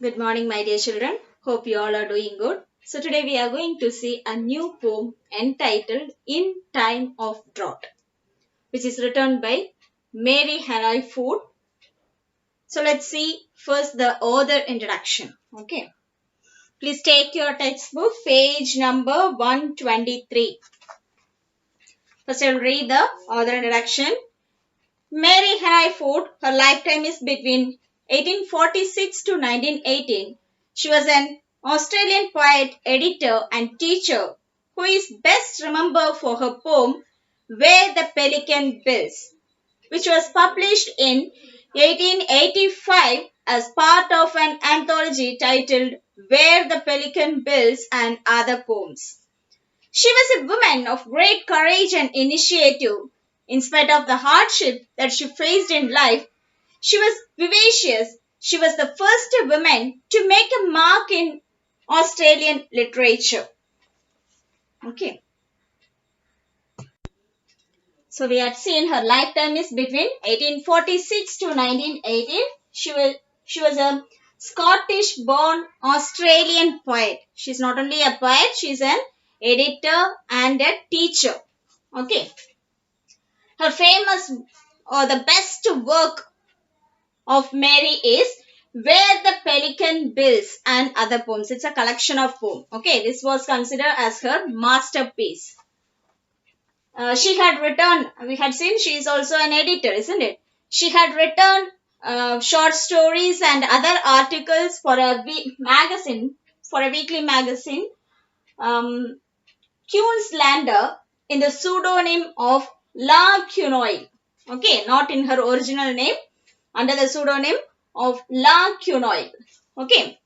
Good morning, my dear children. Hope you all are doing good. So, today we are going to see a new poem entitled In Time of Drought, which is written by Mary Hanoi Foote. So, let's see first the author introduction. Okay. Please take your textbook, page number 123. First, I'll read the author introduction. Mary Hanoi Foote, her lifetime is between 1846 to 1918. She was an Australian poet, editor, and teacher who is best remembered for her poem Where the Pelican Builds, which was published in 1885 as part of an anthology titled Where the Pelican Builds and Other Poems. She was a woman of great courage and initiative. In spite of the hardship that she faced in life, she was vivacious. She was the first woman to make a mark in Australian literature. Okay. So we had seen her lifetime is between 1846 to 1918. She was a Scottish born Australian poet. She's not only a poet, she's an editor and a teacher. Okay. Her famous or the best work of Mary is Where the Pelican Builds and Other Poems. It's a collection of poems. Okay, this was considered as her masterpiece. She had written, we had seen she is also an editor, isn't it? She had written short stories and other articles for a magazine, for a weekly magazine, Queenslander, in the pseudonym of La Quinoil. Okay, not in her original name, under the pseudonym of La Quinoil. Okay.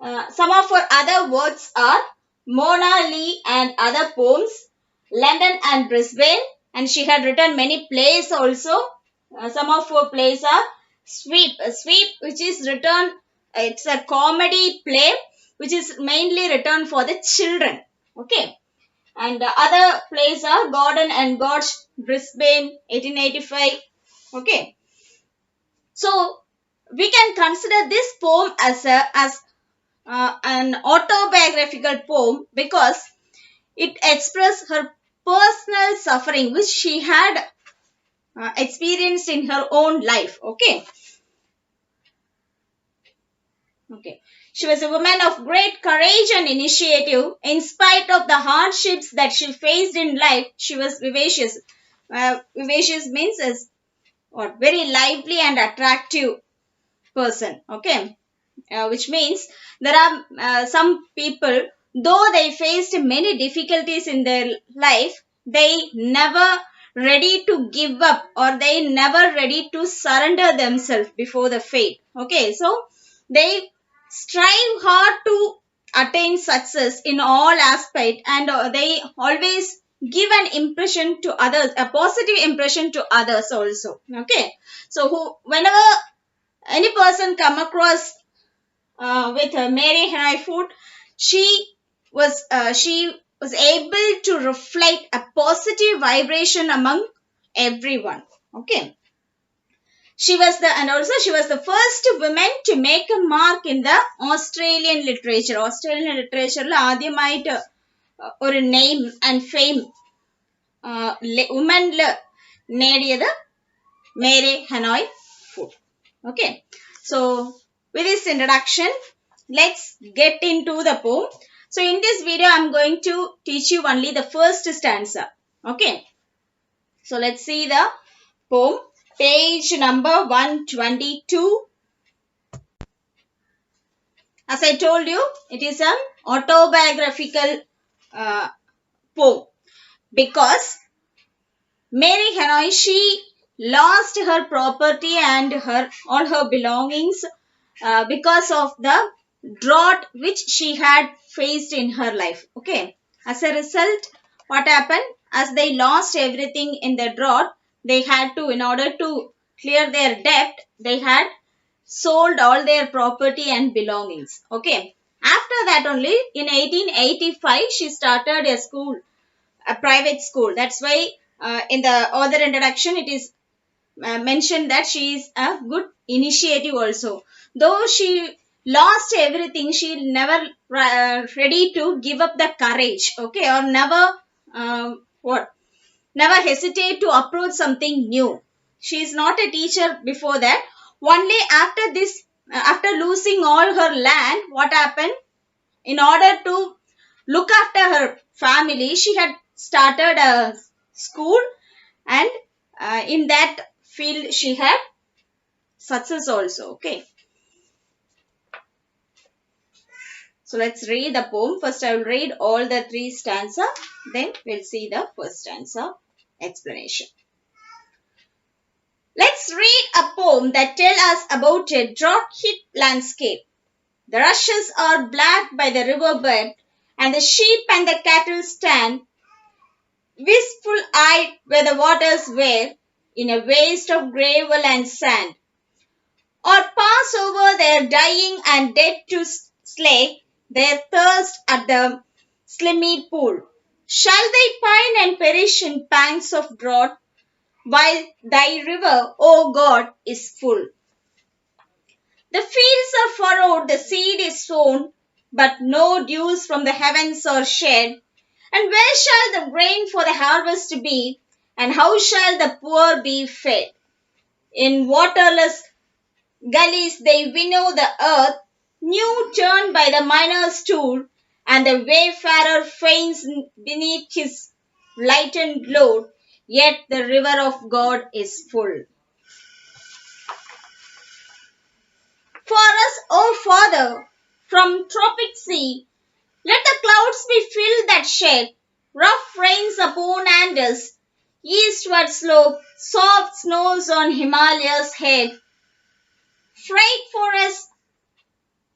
Some of her other works are Mona Lee and Other Poems, London and Brisbane, and she had written many plays also. Some of her plays are Sweep, which is written, it's a comedy play which is mainly written for the children. Okay. And the other plays are Gordon and Gotch, Brisbane, 1885. Okay. So we can consider this poem as an autobiographical poem because it expresses her personal suffering which she had experienced in her own life. Okay. She was a woman of great courage and initiative. In spite of the hardships that she faced in life, she was vivacious. Vivacious means or very lively and attractive person. Okay. Which means there are some people, though they faced many difficulties in their life, they never ready to give up or they never ready to surrender themselves before the fate. Okay, so they strive hard to attain success in all aspects, and they always give an impression to others, a positive impression to others also. Okay, so whenever any person come across with Mary Hanoi Foote, she was able to reflect a positive vibration among everyone. Okay. She was the first woman to make a mark in the Australian literature. Australian literature ആദ്യമായിട്ട് ഒരു name and fame woman നേടിയത് Mary Hanoi Foote. Okay. So with this introduction, let's get into the poem. So in this video, I'm going to teach you only the first stanza. Okay. So let's see the poem. Page number 122. As I told you, it is an autobiographical poem because Mary Hanoi, she lost her property and all her belongings because of the drought which she had faced in her life. Okay. As a result, what happened? As they lost everything in the drought, they had to, in order to clear their debt, they had sold all their property and belongings. Okay. After that only, in 1885, she started a school, a private school. That's why in the author introduction, it is mentioned that she is a good initiative also. Though she lost everything, she never ready to give up the courage, okay, or never what never hesitate to approach something new. She is not a teacher before that. Only after this, after losing all her land, what happened? In order to look after her family, she had started a school, and in that field she had success also. Okay. So let's read the poem. First I will read all the three stanza. Then we'll see the first stanza explanation. Let's read a poem that tells us about a drought-hit landscape. The rushes are black by the riverbed, and the sheep and the cattle stand wistful-eyed where the waters were, in a waste of gravel and sand, or pass over their dying and dead to slake their thirst at the slimy pool. Shall they pine and perish in pangs of drought, while thy river, O God, is full? The fields are furrowed, the seed is sown, but no dews from the heavens are shed. And where shall the grain for the harvest be? And how shall the poor be fed? In waterless gullies they winnow the earth, new turned by the miner's tool, and the wayfarer faints beneath his lightened load, yet the river of God is full. For us, O Father, from tropic sea, let the clouds be filled that shed rough rains upon Andes, eastward slope, soft snows on Himalaya's head. Freight for us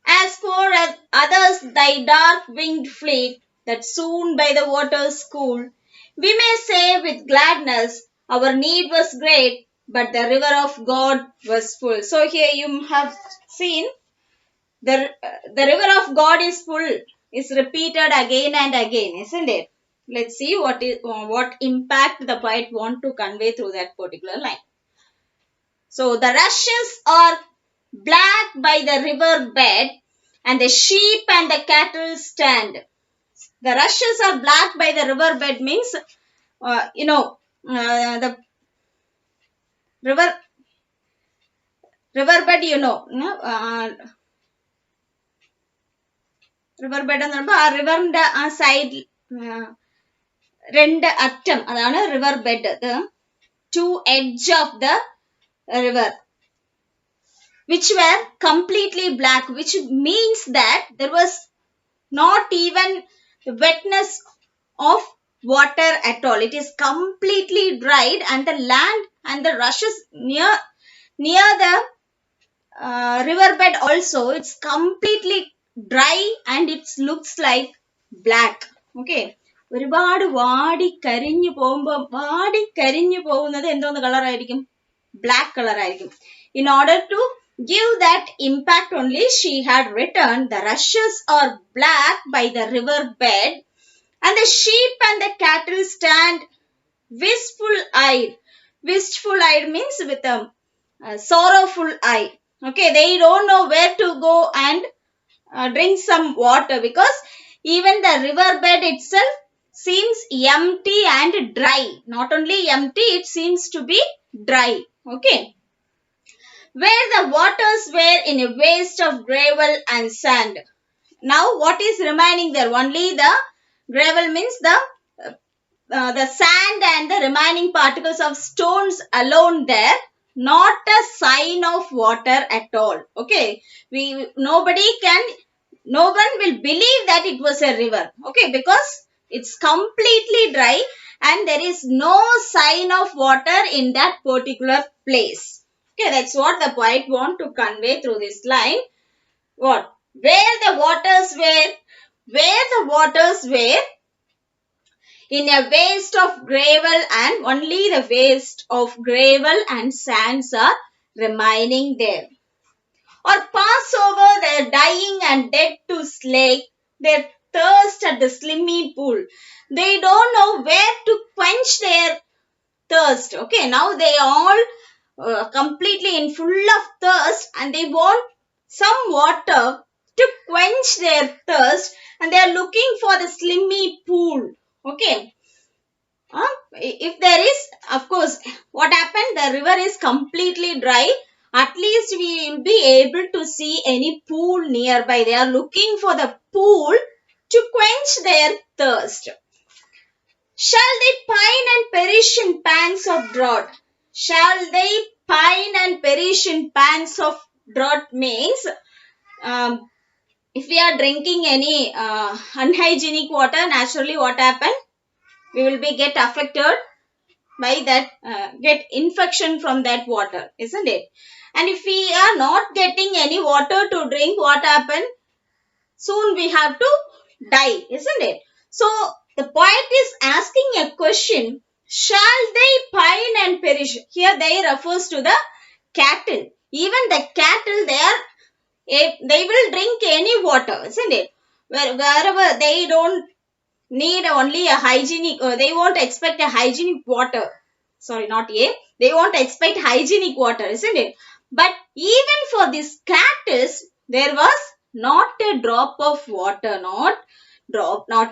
as for others thy dark winged fleet, that soon by the waters cool, we may say with gladness, our need was great, but the river of God was full. So here you have seen the river of God is full is repeated again and again, isn't it? Let's see what impact the poet want to convey through that particular line. So the rushes are black by the river bed, and the sheep and the cattle stand. The rushes are black by the river bed means, the river riverbed, riverbed എന്ന് പറയുമ്പോൾ ആ റിവറിന്റെ ആ സൈഡിൽ രണ്ട് അറ്റം അതാണ് river bed. Two edge of the river which were completely black, which means that there was not even the wetness of water at all. It is completely dried, and the land and the rushes near the riverbed also, it's completely dry and it looks like black. Okay. ഒരുപാട് വാടി കരിഞ്ഞു പോകുന്നത് എന്തോന്ന് കളറായിരിക്കും? Black കളറായിരിക്കും. In order to give that impact only, she had written, the rushes are black by the river bed, and the sheep and the cattle stand wistful-eyed. Wistful-eyed means with a sorrowful eye. Okay, they don't know where to go and drink some water, because even the riverbed itself seems empty and dry. Not only empty, it seems to be dry. Okay. Where the waters were in a waste of gravel and sand. Now what is remaining there? Only the gravel means the sand and the remaining particles of stones alone there. Not a sign of water at all. Okay. No one will believe that it was a river. Okay. Because it's completely dry and there is no sign of water in that particular place. Okay, that's what the poet want to convey through this line. What? Where the waters were in a waste of gravel, and only the waste of gravel and sands are remaining there. Or pass over their dying and dead to slake their thirst at the slimy pool. They don't know where to quench their thirst. Okay, now they all completely in full of thirst, and they want some water to quench their thirst, and they are looking for the slimy pool. Okay. If there is, of course, what happened? The river is completely dry. At least we will be able to see any pool nearby. They are looking for the pool to quench their thirst. Shall they pine and perish in pangs of drought? Shall they pine and perish in pangs of drought means, um, if we are drinking any unhygienic water, naturally what happen? We will be get affected by that, get infection from that water, isn't it? And if we are not getting any water to drink, what happen? Soon we have to die, isn't it? So the poet is asking a question, shall they pine and perish? Here they refers to the cattle. Even the cattle, they will drink any water, isn't it? Wherever they don't need only a hygienic, or they won't expect a hygienic water. Sorry, not a. They won't expect hygienic water, isn't it? But even for these cattle, there was not a drop of water, not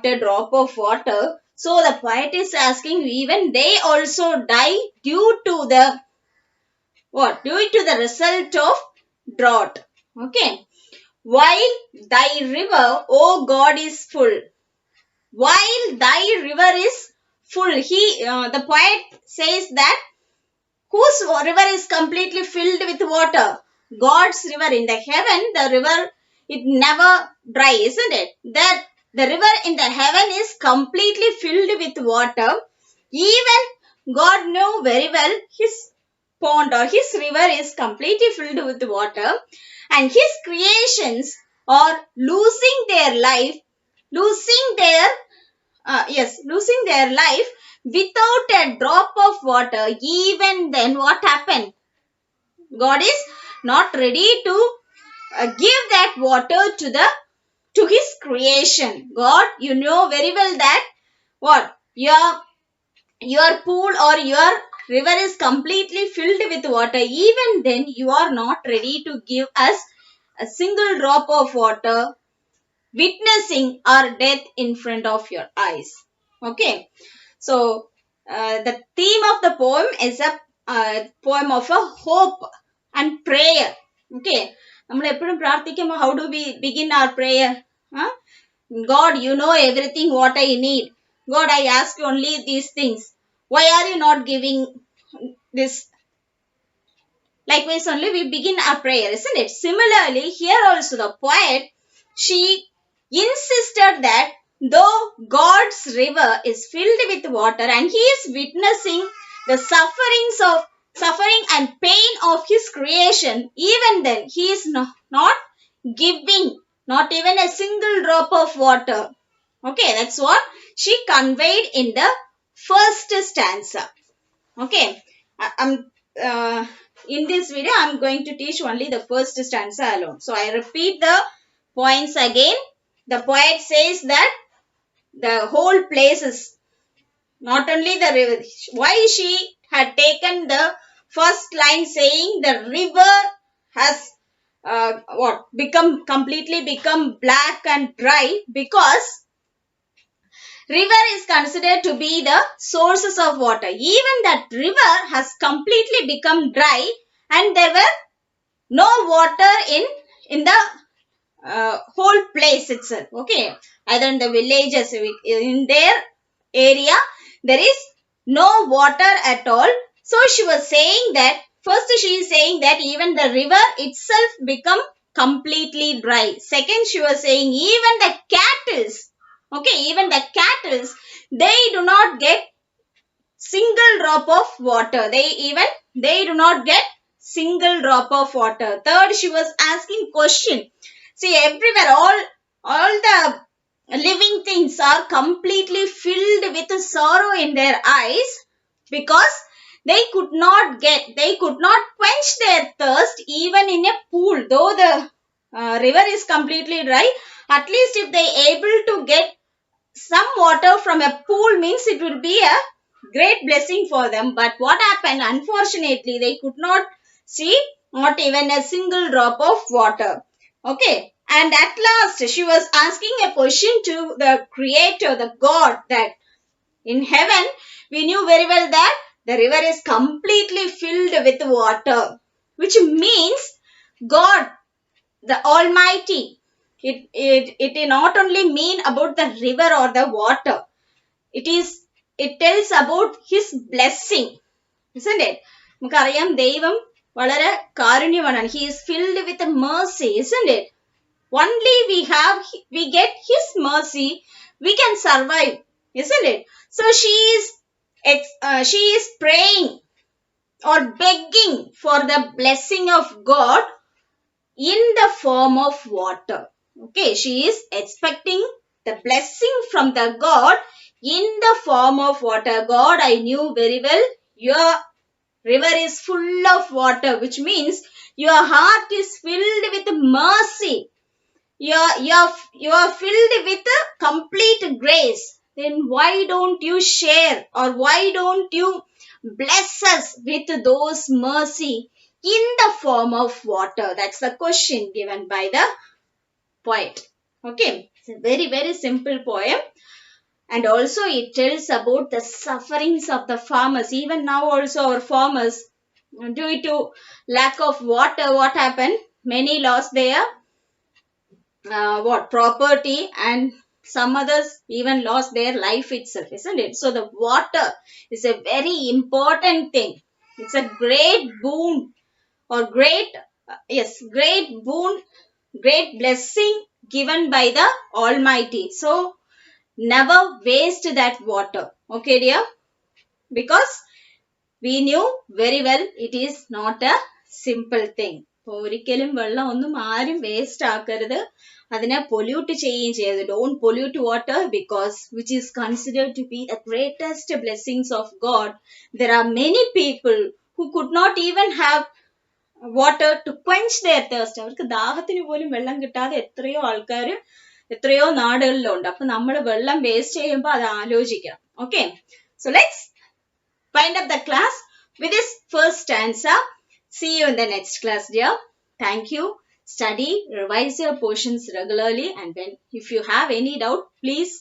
a drop of water. So the poet is asking, even they also die due to the what? Due to the result of drought. Okay. While thy river, O God, is full. While thy river is full. The poet says that whose river is completely filled with water? God's river. In the heaven, the river, it never dry, isn't it? That the river in the heaven is completely filled with water. Even God knew very well his pond or his river is completely filled with water, and his creations are losing their life, losing their life without a drop of water. Even then, what happened? God is not ready to give that water to his creation. God, you know very well that what your pool or your river is completely filled with water. Even then, you are not ready to give us a single drop of water, witnessing our death in front of your eyes. Okay. So, the theme of the poem is a poem of a hope and prayer. Okay. How do we begin our prayer? Huh? God, you know everything what I need. God, I ask you only these things. Why are you not giving this? Likewise, only we begin our prayer, isn't it? Similarly, here also the poet, she insisted that though God's river is filled with water and he is witnessing the suffering and pain of his creation, even then he is not giving not even a single drop of water. Okay, that's what she conveyed in the first stanza. Okay, in this video, I'm going to teach only the first stanza alone. So I repeat the points again. The poet says that the whole place is not only the river. Why she had taken the first line saying the river has completely become black and dry, because river is considered to be the sources of water. Even that river has completely become dry, and there were no water in the whole place itself. Okay, either in the villages, in their area, there is no water at all. So she was saying that, first she is saying that even the river itself become completely dry. Second, she was saying even the cattle, even the cattle, they do not get single drop of water. They do not get single drop of water. Third, she was asking question. See, everywhere, all the living things are completely filled with sorrow in their eyes, because they could not quench their thirst even in a pool. Though the river is completely dry, at least if they able to get some water from a pool, means it will be a great blessing for them. But what happened? Unfortunately, they could not see not even a single drop of water. Okay. And at last, she was asking a question to the Creator, the God, that in heaven, we knew very well that the river is completely filled with water, which means God, the Almighty. It not only mean about the river or the water. It tells about His blessing, isn't it? നമുക്കറിയാം ദൈവം വളരെ കാരുണ്യവാനാണ്. He is filled with mercy, isn't it? Only we get His mercy, we can survive, isn't it? So she is praying or begging for the blessing of God in the form of water. Okay, she is expecting the blessing from the God in the form of water. God, I knew very well your river is full of water, which means your heart is filled with mercy. You are filled with a complete grace. Then why don't you share, or why don't you bless us with those mercy in the form of water? That's the question given by the poet. Okay, it's a very, very simple poem. And also it tells about the sufferings of the farmers. Even now also our farmers, due to lack of water, what happened? Many lost their property, and some others even lost their life itself, isn't it? So the water is a very important thing. It's a great boon, or great boon, great blessing given by the Almighty. So never waste that water, okay dear, because we knew very well it is not a simple thing. ഒരിക്കലും വെള്ളം ഒന്നും ആരും waste ആക്കരുത്, അതിനെ pollute ചെയ്യുകയും ചെയ്യരുത്. Don't pollute water, because which is considered to be the greatest blessings of God. There are many people who could not even have water to quench their thirst. അവർക്ക് ദാഹത്തിന് പോലും വെള്ളം കിട്ടാതെ എത്രയോ ആൾക്കാർ എത്രയോ നാടുകളിലുണ്ട്. അപ്പൊ നമ്മൾ വെള്ളം വേസ്റ്റ് ചെയ്യുമ്പോൾ അത് ആലോചിക്കണം. Okay, so let's wind up the class with this first stanza. See you in the next class, dear. Thank you. Study, revise your portions regularly, and then if you have any doubt, please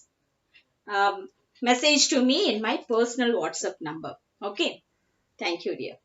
message to me in my personal WhatsApp number. Okay. Thank you, dear.